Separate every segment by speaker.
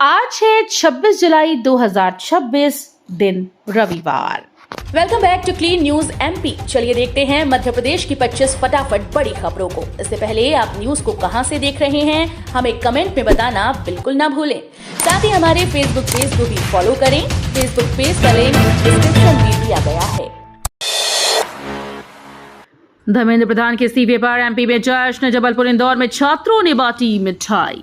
Speaker 1: आज है 26 जुलाई 2026 दिन रविवार।
Speaker 2: Welcome back to clean news MP. चलिए देखते हैं मध्य प्रदेश की 25 फटाफट बड़ी खबरों को। इससे पहले आप न्यूज को कहां से देख रहे हैं हमें कमेंट में बताना बिल्कुल ना भूलें। साथ ही हमारे फेसबुक पेज को भी फॉलो करें। फेसबुक पेज का लिंक डिस्क्रिप्शन में दिया गया है।
Speaker 1: धर्मेंद्र प्रधान के इस्तीफे पर एमपी में जश्न, जबलपुर इंदौर में छात्रों ने बांटी मिठाई।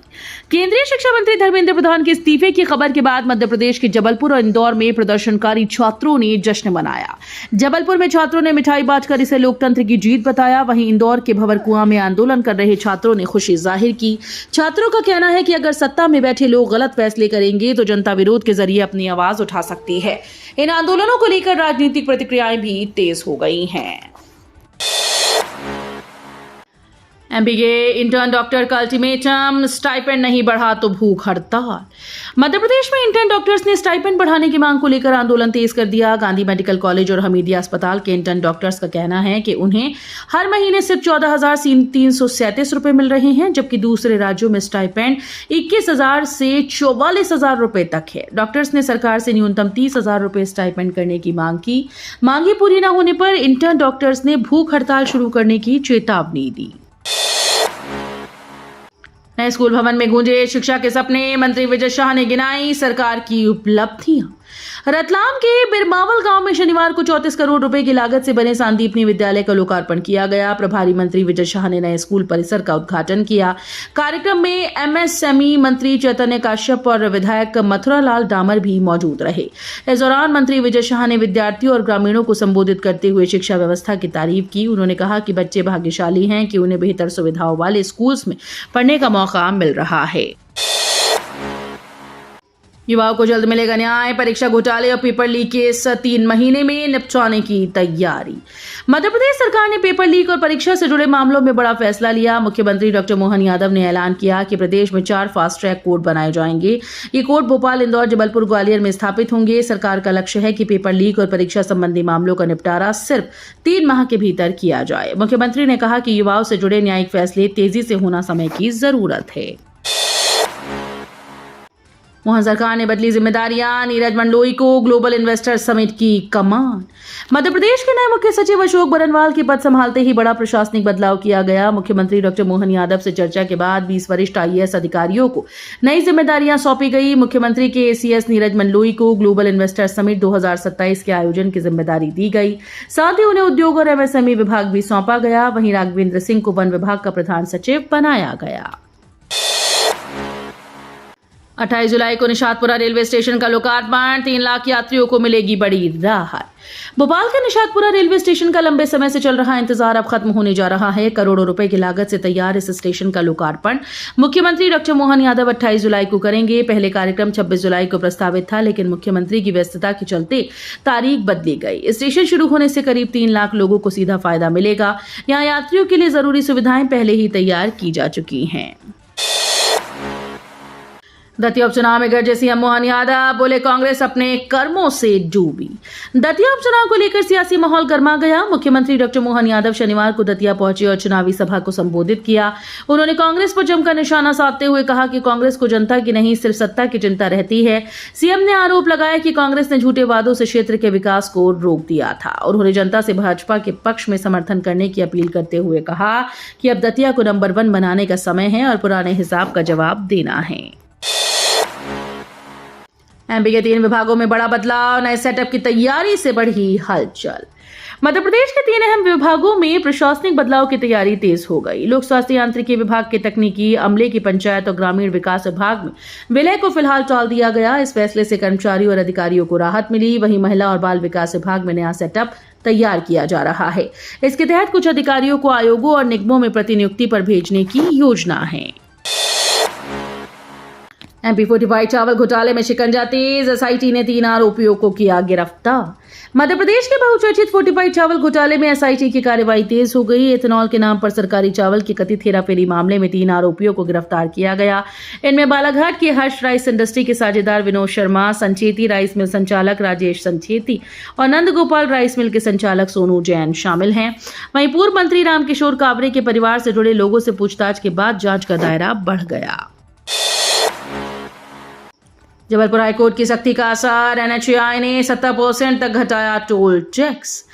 Speaker 1: केंद्रीय शिक्षा मंत्री धर्मेंद्र प्रधान के इस्तीफे की खबर के बाद मध्य प्रदेश के जबलपुर और इंदौर में प्रदर्शनकारी छात्रों ने जश्न मनाया। जबलपुर में छात्रों ने मिठाई बांटकर इसे लोकतंत्र की जीत बताया। वहीं इंदौर के भंवरकुआं में आंदोलन कर रहे छात्रों ने खुशी जाहिर की। छात्रों का कहना है कि अगर सत्ता में बैठे लोग गलत फैसले करेंगे तो जनता विरोध के जरिए अपनी आवाज उठा सकती है। इन आंदोलनों को लेकर राजनीतिक प्रतिक्रियाएं भी तेज हो गई हैं। एमपी के इंटर्न डॉक्टर का अल्टीमेटम, स्टाइपेंड नहीं बढ़ा तो भूख हड़ताल। मध्य प्रदेश में इंटर्न डॉक्टर्स ने स्टाइपेंड बढ़ाने की मांग को लेकर आंदोलन तेज कर दिया। गांधी मेडिकल कॉलेज और हमीदिया अस्पताल के इंटर्न डॉक्टर्स का कहना है कि उन्हें हर महीने सिर्फ 14,337 रुपए मिल रहे हैं, जबकि दूसरे राज्यों में स्टाइपेंड 21,000 से 44,000 रुपए तक है। डॉक्टर्स ने सरकार से न्यूनतम 30,000 रुपए स्टाइपेंड करने की मांग की। मांगे पूरी न होने पर इंटर्न डॉक्टर्स ने भूख हड़ताल शुरू करने की चेतावनी दी। नए स्कूल भवन में गूंजे शिक्षा के सपने, मंत्री विजय शाह ने गिनाई सरकार की उपलब्धियां। रतलाम के बिरमावल गांव में शनिवार को 34 करोड़ रुपए की लागत से बने सांदीपनी विद्यालय का लोकार्पण किया गया। प्रभारी मंत्री विजय शाह ने नए स्कूल परिसर का उद्घाटन किया। कार्यक्रम में एमएसएमई मंत्री चैतन्य काश्यप और विधायक मथुरालाल डामर भी मौजूद रहे। इस दौरान मंत्री विजय शाह ने विद्यार्थियों और ग्रामीणों को संबोधित करते हुए शिक्षा व्यवस्था की तारीफ की। उन्होंने कहा कि बच्चे भाग्यशाली हैं कि उन्हें बेहतर सुविधाओं वाले स्कूल्स में पढ़ने का मौका मिल रहा है। युवाओं को जल्द मिलेगा न्याय, परीक्षा घोटाले और पेपर लीक केस 3 महीने में निपटाने की तैयारी। मध्य प्रदेश सरकार ने पेपर लीक और परीक्षा से जुड़े मामलों में बड़ा फैसला लिया। मुख्यमंत्री डॉक्टर मोहन यादव ने ऐलान किया कि प्रदेश में 4 फास्ट ट्रैक कोर्ट बनाए जाएंगे। ये कोर्ट भोपाल, इंदौर, जबलपुर, ग्वालियर में स्थापित होंगे। सरकार का लक्ष्य है कि पेपर लीक और परीक्षा संबंधी मामलों का निपटारा सिर्फ 3 माह के भीतर किया जाए। मुख्यमंत्री ने कहा कि युवाओं से जुड़े न्यायिक फैसले तेजी से होना समय की जरूरत है। मोहन सरकार ने बदली जिम्मेदारियां, नीरज मंडलोई को ग्लोबल इन्वेस्टर समिट की कमान। मध्य प्रदेश के नए मुख्य सचिव अशोक बरनवाल के पद संभालते ही बड़ा प्रशासनिक बदलाव किया गया। मुख्यमंत्री डॉक्टर मोहन यादव से चर्चा के बाद 20 वरिष्ठ आईएएस अधिकारियों को नई जिम्मेदारियां सौंपी गई। मुख्यमंत्री के एसीएस नीरज मंडलोई को ग्लोबल इन्वेस्टर समिट 2027 के आयोजन की जिम्मेदारी दी गई। साथ ही उन्हें उद्योग और एमएसएमई विभाग भी सौंपा गया। वहीं राघवेंद्र सिंह को वन विभाग का प्रधान सचिव बनाया गया। 28 जुलाई को निशातपुरा रेलवे स्टेशन का लोकार्पण, 3 लाख यात्रियों को मिलेगी बड़ी राहत। भोपाल के निशातपुरा रेलवे स्टेशन का लंबे समय से चल रहा इंतजार अब खत्म होने जा रहा है। करोड़ों रुपए की लागत से तैयार इस स्टेशन का लोकार्पण मुख्यमंत्री डॉक्टर मोहन यादव 28 जुलाई को करेंगे। पहले कार्यक्रम 26 जुलाई को प्रस्तावित था, लेकिन मुख्यमंत्री की व्यस्तता के चलते तारीख बदली गई। स्टेशन शुरू होने से करीब 3 लाख लोगों को सीधा फायदा मिलेगा। यहाँ यात्रियों के लिए जरूरी सुविधाएं पहले ही तैयार की जा चुकी हैं। दतिया उपचुनाव में गरजे सीएम मोहन यादव, बोले कांग्रेस अपने कर्मों से डूबी। दतिया उपचुनाव को लेकर सियासी माहौल गर्मा गया। मुख्यमंत्री डॉक्टर मोहन यादव शनिवार को दतिया पहुंचे और चुनावी सभा को संबोधित किया। उन्होंने कांग्रेस पर जमकर निशाना साधते हुए कहा कि कांग्रेस को जनता की नहीं सिर्फ सत्ता की चिंता रहती है। सीएम ने आरोप लगाया कि कांग्रेस ने झूठे वादों से क्षेत्र के विकास को रोक दिया था और उन्होंने जनता से भाजपा के पक्ष में समर्थन करने की अपील करते हुए कहा कि अब दतिया को नंबर 1 बनाने का समय है और पुराने हिसाब का जवाब देना है। एमपी के 3 विभागों में बड़ा बदलाव, नए सेटअप की तैयारी से बढ़ी हलचल। मध्य प्रदेश के 3 अहम विभागों में प्रशासनिक बदलाव की तैयारी तेज हो गई। लोक स्वास्थ्य यांत्रिकी विभाग के तकनीकी अमले की पंचायत और ग्रामीण विकास विभाग में विलय को फिलहाल टाल दिया गया। इस फैसले से कर्मचारियों और अधिकारियों को राहत मिली। वहीं महिला और बाल विकास विभाग में नया सेटअप तैयार किया जा रहा है। इसके तहत कुछ अधिकारियों को आयोगों और निगमों में प्रतिनियुक्ति पर भेजने की योजना है। एमपी फोर्टिफाइड चावल घोटाले में शिकंजा तेज, एसआईटी ने 3 आरोपियों को किया गिरफ्तार। मध्य प्रदेश के बहुचर्चित फोर्टिफाइड चावल घोटाले में एसआईटी की कार्रवाई तेज हो गई। एथेनॉल के नाम पर सरकारी चावल की कथित हेराफेरी मामले में 3 आरोपियों को गिरफ्तार किया गया। इनमें बालाघाट के हर्ष राइस इंडस्ट्री के साझेदार विनोद शर्मा, संचेती राइस मिल संचालक राजेश संचेती और नंदगोपाल राइस मिल के संचालक सोनू जैन शामिल हैं। वहीं पूर्व मंत्री रामकिशोर कावरे के परिवार से जुड़े लोगों से पूछताछ के बाद जांच का दायरा बढ़ गया। जबलपुर हाईकोर्ट की सख्ती का असर, एनएचएआई ने 70% तक घटाया टोल टैक्स।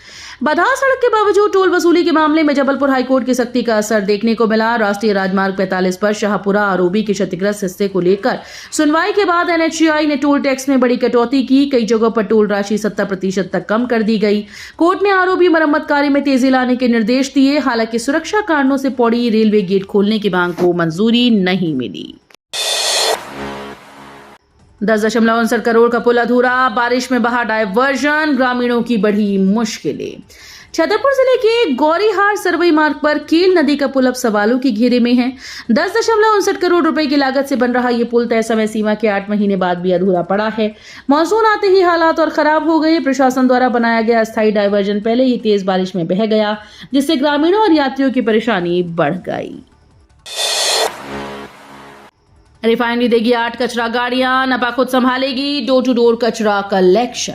Speaker 1: बाधा सड़क के बावजूद टोल वसूली के मामले में जबलपुर हाईकोर्ट की सख्ती का असर देखने को मिला। राष्ट्रीय राजमार्ग 45 पर शाहपुरा आरोबी के क्षतिग्रस्त हिस्से को लेकर सुनवाई के बाद एनएचएआई ने टोल टैक्स में बड़ी कटौती की। कई जगहों पर टोल राशि 70% तक कम कर दी गई। कोर्ट ने आरोबी मरम्मत कार्य में तेजी लाने के निर्देश दिए। हालांकि सुरक्षा कारणों से पौड़ी रेलवे गेट खोलने की मांग को मंजूरी नहीं मिली। 10.59 करोड़ का पुल अधूरा, बारिश में बहा डायवर्जन, ग्रामीणों की बढ़ी मुश्किलें। छतरपुर जिले के गौरीहार सरवई मार्ग पर केल नदी का पुल अब सवालों की घेरे में है। 10.59 करोड़ रुपए की लागत से बन रहा यह पुल तय समय सीमा के 8 महीने बाद भी अधूरा पड़ा है। मानसून आते ही हालात और खराब हो गए। प्रशासन द्वारा बनाया गया अस्थायी डायवर्जन पहले ही तेज बारिश में बह गया, जिससे ग्रामीणों और यात्रियों की परेशानी बढ़ गई। रिफाइनरी देगी 8 कचरा गाड़ियां, नपा खुद संभालेगी डोर टू डोर कचरा कलेक्शन।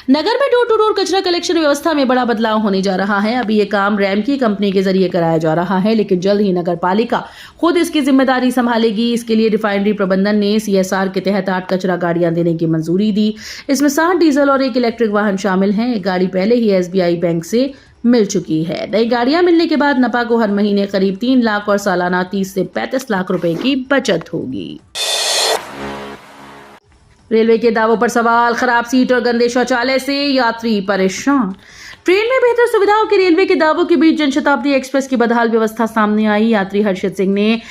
Speaker 1: नगर में डोर टू डोर कचरा कलेक्शन व्यवस्था में बड़ा बदलाव होने जा रहा है। अभी ये काम रैम की कंपनी के जरिए कराया जा रहा है, लेकिन जल्द ही नगर पालिका खुद इसकी जिम्मेदारी संभालेगी। इसके लिए रिफाइनरी प्रबंधन ने सीएसआर के तहत 8 कचरा गाड़ियां देने की मंजूरी दी। इसमें 60 डीजल और 1 इलेक्ट्रिक वाहन शामिल हैं। एक गाड़ी पहले ही एसबीआई बैंक से मिल चुकी है। नई गाड़ियां मिलने के बाद नपा को हर महीने करीब 3 लाख और सालाना 30 से 35 लाख रुपए की बचत होगी। रेलवे के दावों पर सवाल, खराब सीट और गंदे शौचालय से यात्री परेशान। ट्रेन में बेहतर सुविधाओं के रेलवे के दावों के बीच जनशताब्दी एक्सप्रेस की बदहाल व्यवस्था सामने आई। यात्री हर्षित सिंह ने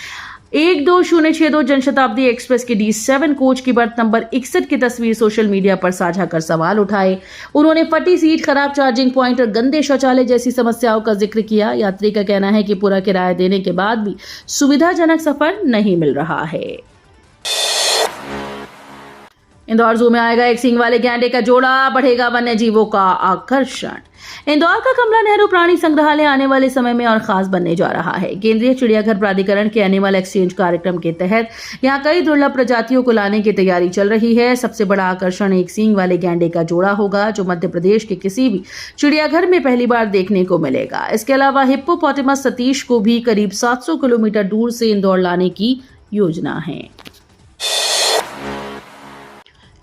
Speaker 1: 12062 जनशताब्दी एक्सप्रेस के D7 कोच की बर्थ नंबर 61 की तस्वीर सोशल मीडिया पर साझा कर सवाल उठाए। उन्होंने फटी सीट, खराब चार्जिंग पॉइंट और गंदे शौचालय जैसी समस्याओं का जिक्र किया। यात्री का कहना है कि पूरा किराया देने के बाद भी सुविधाजनक सफर नहीं मिल रहा है। इंदौर जू में आएगा एक सींग वाले गैंडे का जोड़ा, बढ़ेगा वन्य जीवों का आकर्षण। इंदौर का कमला नेहरू प्राणी संग्रहालय आने वाले समय में और खास बनने जा रहा है। केंद्रीय चिड़ियाघर प्राधिकरण के एनिमल एक्सचेंज कार्यक्रम के तहत यहां कई दुर्लभ प्रजातियों को लाने की तैयारी चल रही है। सबसे बड़ा आकर्षण एक सींग वाले गैंडे का जोड़ा होगा, जो मध्य प्रदेश के किसी भी चिड़ियाघर में पहली बार देखने को मिलेगा। इसके अलावा हिप्पोपोटेमस सतीश को भी करीब 700 किलोमीटर दूर से इंदौर लाने की योजना है।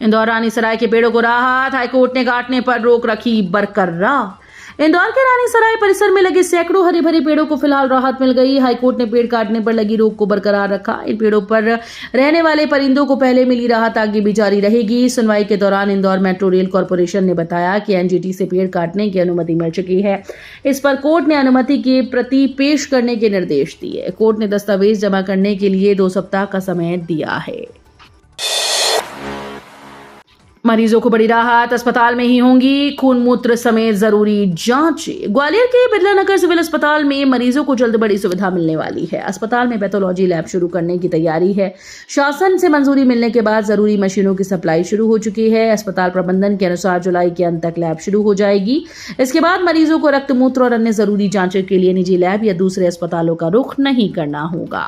Speaker 1: इंदौर रानीसराय के पेड़ों को राहत, हाईकोर्ट ने काटने पर रोक रखी बरकरार। इंदौर के रानीसराय परिसर में लगे सैकड़ों हरे भरे पेड़ों को फिलहाल राहत मिल गई। हाईकोर्ट ने पेड़ काटने पर लगी रोक को बरकरार रखा। इन पेड़ों पर रहने वाले परिंदों को पहले मिली राहत आगे भी जारी रहेगी। सुनवाई के दौरान इंदौर मेट्रो रेल कॉर्पोरेशन ने बताया कि एनजीटी से पेड़ काटने की अनुमति मिल चुकी है। इस पर कोर्ट ने अनुमति की प्रति पेश करने के निर्देश दिए। कोर्ट ने दस्तावेज जमा करने के लिए 2 सप्ताह का समय दिया है। मरीजों को बड़ी राहत, अस्पताल में ही होंगी खून मूत्र समेत जरूरी जांचें। ग्वालियर के बिरला नगर सिविल अस्पताल में मरीजों को जल्द बड़ी सुविधा मिलने वाली है। अस्पताल में पैथोलॉजी लैब शुरू करने की तैयारी है। शासन से मंजूरी मिलने के बाद जरूरी मशीनों की सप्लाई शुरू हो चुकी है। अस्पताल प्रबंधन के अनुसार जुलाई के अंत तक लैब शुरू हो जाएगी। इसके बाद मरीजों को रक्त मूत्र और अन्य जरूरी जांचों के लिए निजी लैब या दूसरे अस्पतालों का रुख नहीं करना होगा।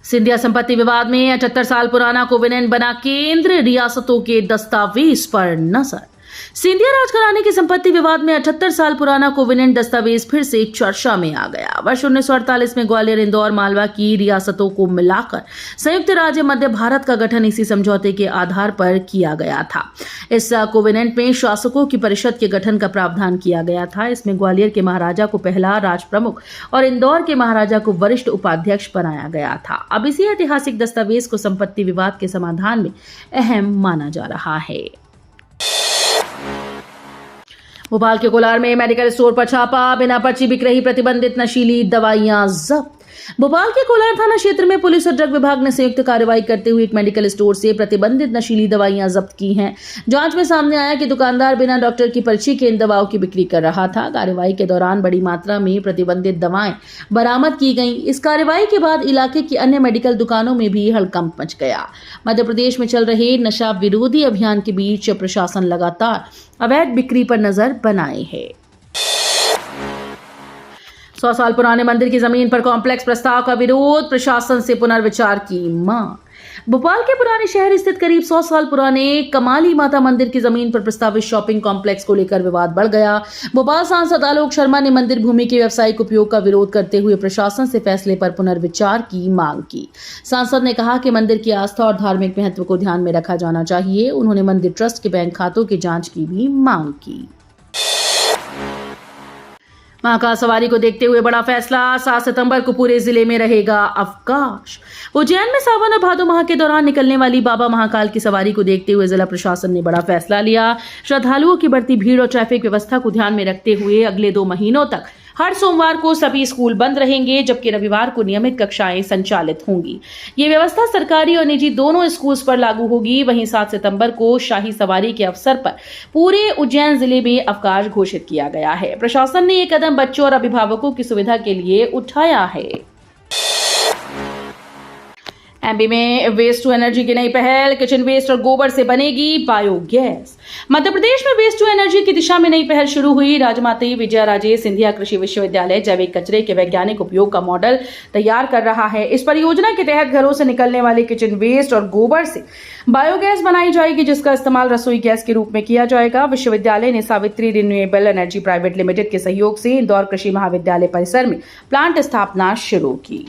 Speaker 1: सिंधिया संपत्ति विवाद में 78 साल पुराना कोवेनेंट बना केंद्र, रियासतों के दस्तावेज पर नजर। सिंधिया राजघराने की संपत्ति विवाद में 78 साल पुराना कोवेनेंट दस्तावेज फिर से चर्चा में आ गया। वर्ष 1948 में ग्वालियर, इंदौर, मालवा की रियासतों को मिलाकर संयुक्त राज्य मध्य भारत का गठन इसी समझौते के आधार पर किया गया था। इस कोवेनेंट में शासकों की परिषद के गठन का प्रावधान किया गया था। इसमें ग्वालियर के महाराजा को पहला राज प्रमुख और इंदौर के महाराजा को वरिष्ठ उपाध्यक्ष बनाया गया था। अब इसी ऐतिहासिक दस्तावेज को संपत्ति विवाद के समाधान में अहम माना जा रहा है। भोपाल के कोलार में मेडिकल स्टोर पर छापा, बिना पर्ची बिक रही प्रतिबंधित नशीली दवाइयां जब्त। भोपाल के कोलार थाना क्षेत्र में पुलिस और ड्रग विभाग ने संयुक्त कार्रवाई करते हुए एक मेडिकल स्टोर से प्रतिबंधित नशीली दवाइयां जब्त की हैं। जांच में सामने आया कि दुकानदार बिना डॉक्टर की पर्ची के इन दवाओं की बिक्री कर रहा था। कार्रवाई के दौरान बड़ी मात्रा में प्रतिबंधित दवाएं बरामद की गई। इस कार्रवाई के बाद इलाके की अन्य मेडिकल दुकानों में भी हड़कंप मच गया। मध्य प्रदेश में चल रहे नशा विरोधी अभियान के बीच प्रशासन लगातार अवैध बिक्री पर नजर बनाए है। 100 साल पुराने मंदिर की जमीन पर कॉम्प्लेक्स प्रस्ताव का विरोध, प्रशासन से पुनर्विचार की मांग। भोपाल के पुराने शहर स्थित करीब 100 साल पुराने कमाली माता मंदिर की जमीन पर प्रस्तावित शॉपिंग कॉम्प्लेक्स को लेकर विवाद बढ़ गया। भोपाल सांसद आलोक शर्मा ने मंदिर भूमि के व्यावसायिक उपयोग का विरोध करते हुए प्रशासन से फैसले पर पुनर्विचार की मांग की। सांसद ने कहा कि मंदिर की आस्था और धार्मिक महत्व को ध्यान में रखा जाना चाहिए। उन्होंने मंदिर ट्रस्ट के बैंक खातों की जांच की भी मांग की। महाकाल सवारी को देखते हुए बड़ा फैसला, 7 सितंबर को पूरे जिले में रहेगा अवकाश। उज्जैन में सावन और भादो माह के दौरान निकलने वाली बाबा महाकाल की सवारी को देखते हुए जिला प्रशासन ने बड़ा फैसला लिया। श्रद्धालुओं की बढ़ती भीड़ और ट्रैफिक व्यवस्था को ध्यान में रखते हुए अगले 2 महीनों तक हर सोमवार को सभी स्कूल बंद रहेंगे, जबकि रविवार को नियमित कक्षाएं संचालित होंगी। ये व्यवस्था सरकारी और निजी दोनों स्कूल्स पर लागू होगी। वहीं 7 सितंबर को शाही सवारी के अवसर पर पूरे उज्जैन जिले में अवकाश घोषित किया गया है। प्रशासन ने ये कदम बच्चों और अभिभावकों की सुविधा के लिए उठाया है। एमपी में वेस्ट टू एनर्जी की नई पहल, किचन वेस्ट और गोबर से बनेगी बायोगैस। मध्य प्रदेश में वेस्ट टू एनर्जी की दिशा में नई पहल शुरू हुई। राजमाता विजयाराजे सिंधिया कृषि विश्वविद्यालय जैविक कचरे के वैज्ञानिक उपयोग का मॉडल तैयार कर रहा है। इस परियोजना के तहत घरों से निकलने वाले किचन वेस्ट और गोबर से बायोगैस बनाई जाएगी, जिसका इस्तेमाल रसोई गैस के रूप में किया जाएगा। विश्वविद्यालय ने Savitri renewable energy private limited के सहयोग से इंदौर कृषि महाविद्यालय परिसर में प्लांट स्थापना शुरू की।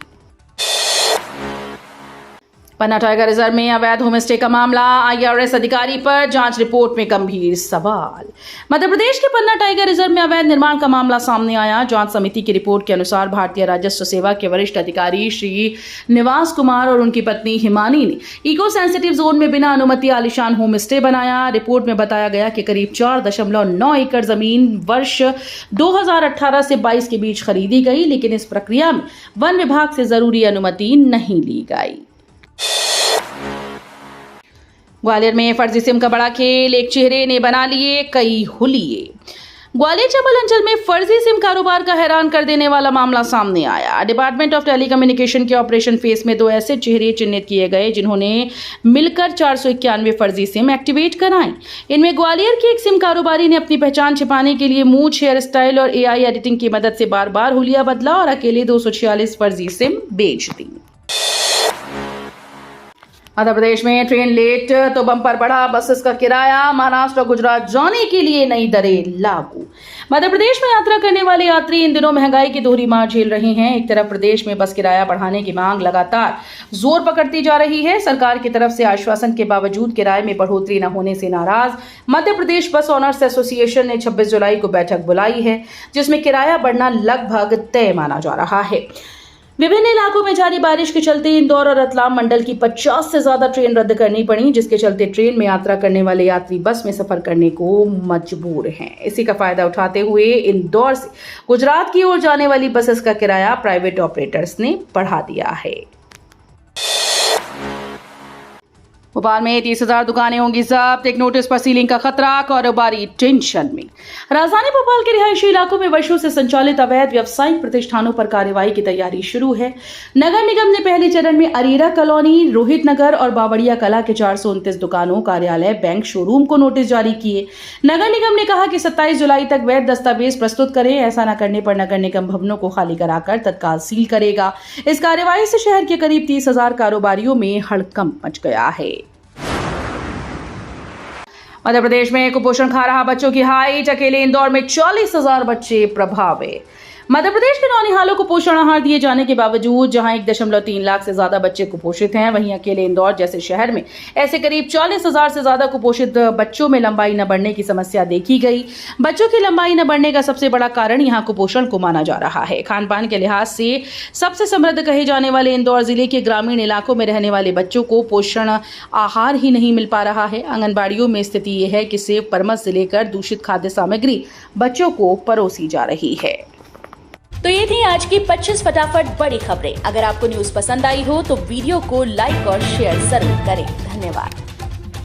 Speaker 1: पन्ना टाइगर रिजर्व में अवैध होमस्टे का मामला, आईआरएस अधिकारी पर जांच रिपोर्ट में गंभीर सवाल। मध्य प्रदेश के पन्ना टाइगर रिजर्व में अवैध निर्माण का मामला सामने आया। जांच समिति की रिपोर्ट के अनुसार भारतीय राजस्व सेवा के वरिष्ठ अधिकारी श्री निवास कुमार और उनकी पत्नी हिमानी ने इको सेंसिटिव जोन में बिना अनुमति आलिशान होमस्टे बनाया। रिपोर्ट में बताया गया कि करीब 4.9 एकड़ जमीन वर्ष 2018 से 22 के बीच खरीदी गई, लेकिन इस प्रक्रिया में वन विभाग से जरूरी अनुमति नहीं ली गई। ग्वालियर में फर्जी सिम का बड़ा खेल, एक चेहरे ने बना लिए कई हुलिये। ग्वालियर चंबल अंचल में फर्जी सिम कारोबार का हैरान कर देने वाला मामला सामने आया। डिपार्टमेंट ऑफ टेलीकम्युनिकेशन के ऑपरेशन फेस में 2 ऐसे चेहरे चिन्हित किए गए जिन्होंने मिलकर 491 फर्जी सिम एक्टिवेट कराई। इनमें ग्वालियर के एक सिम कारोबारी ने अपनी पहचान छिपाने के लिए मूंछ, हेयर स्टाइल और एआई एडिटिंग की मदद से बार बार हुलिया बदला और अकेले 246 फर्जी सिम बेच दी। मध्य प्रदेश में ट्रेन लेट तो बम्पर बढ़ा, बसेस का किराया, महाराष्ट्र और गुजरात जाने के लिए नई दरें लागू। मध्य प्रदेश में यात्रा करने वाले यात्री इन दिनों महंगाई की दोहरी मार झेल रहे हैं। एक तरफ प्रदेश में बस किराया बढ़ाने की मांग लगातार जोर पकड़ती जा रही है। सरकार की तरफ से आश्वासन के बावजूद किराए में बढ़ोतरी न होने से नाराज मध्य प्रदेश बस ओनर्स एसोसिएशन ने 26 जुलाई को बैठक बुलाई है, जिसमें किराया बढ़ना लगभग तय माना जा रहा है। विभिन्न इलाकों में जारी बारिश के चलते इंदौर और रतलाम मंडल की 50 से ज्यादा ट्रेन रद्द करनी पड़ी, जिसके चलते ट्रेन में यात्रा करने वाले यात्री बस में सफर करने को मजबूर हैं। इसी का फायदा उठाते हुए इंदौर से गुजरात की ओर जाने वाली बसेस का किराया प्राइवेट ऑपरेटर्स ने बढ़ा दिया है। भोपाल में 30,000 दुकानें होंगी जब्त, एक नोटिस पर सीलिंग का खतरा, कारोबारी टेंशन में। राजधानी भोपाल के रिहायशी इलाकों में वर्षों से संचालित अवैध व्यावसायिक प्रतिष्ठानों पर कार्रवाई की तैयारी शुरू है। नगर निगम ने पहले चरण में अरेरा कॉलोनी, रोहित नगर और बावड़िया कला के 429 दुकानों, कार्यालय, बैंक, शोरूम को नोटिस जारी किए। नगर निगम ने कहा कि 27 जुलाई तक वैध दस्तावेज प्रस्तुत करें। ऐसा न करने पर नगर निगम भवनों को खाली कराकर तत्काल सील करेगा। इस कार्रवाई से शहर के करीब 30,000 कारोबारियों में हड़कंप मच गया है। मध्य प्रदेश में कुपोषण खा रहा बच्चों की हाइट, अकेले इंदौर में 40,000 बच्चे प्रभावित। मध्य प्रदेश के नौनिहालों को पोषण आहार दिए जाने के बावजूद जहां 1.3 लाख से ज्यादा बच्चे कुपोषित हैं, वहीं अकेले इंदौर जैसे शहर में ऐसे करीब 40,000 से ज्यादा कुपोषित बच्चों में लंबाई न बढ़ने की समस्या देखी गई। बच्चों की लंबाई न बढ़ने का सबसे बड़ा कारण यहां कुपोषण को माना जा रहा है। खान पान के लिहाज से सबसे समृद्ध कहे जाने वाले इंदौर जिले के ग्रामीण इलाकों में रहने वाले बच्चों को पोषण आहार ही नहीं मिल पा रहा है। आंगनबाड़ियों में स्थिति यह है कि सेब, परमस से लेकर दूषित खाद्य सामग्री बच्चों को परोसी जा रही है।
Speaker 2: तो ये थी आज की 25 फटाफट बड़ी खबरें। अगर आपको न्यूज पसंद आई हो तो वीडियो को लाइक और शेयर जरूर करें। धन्यवाद।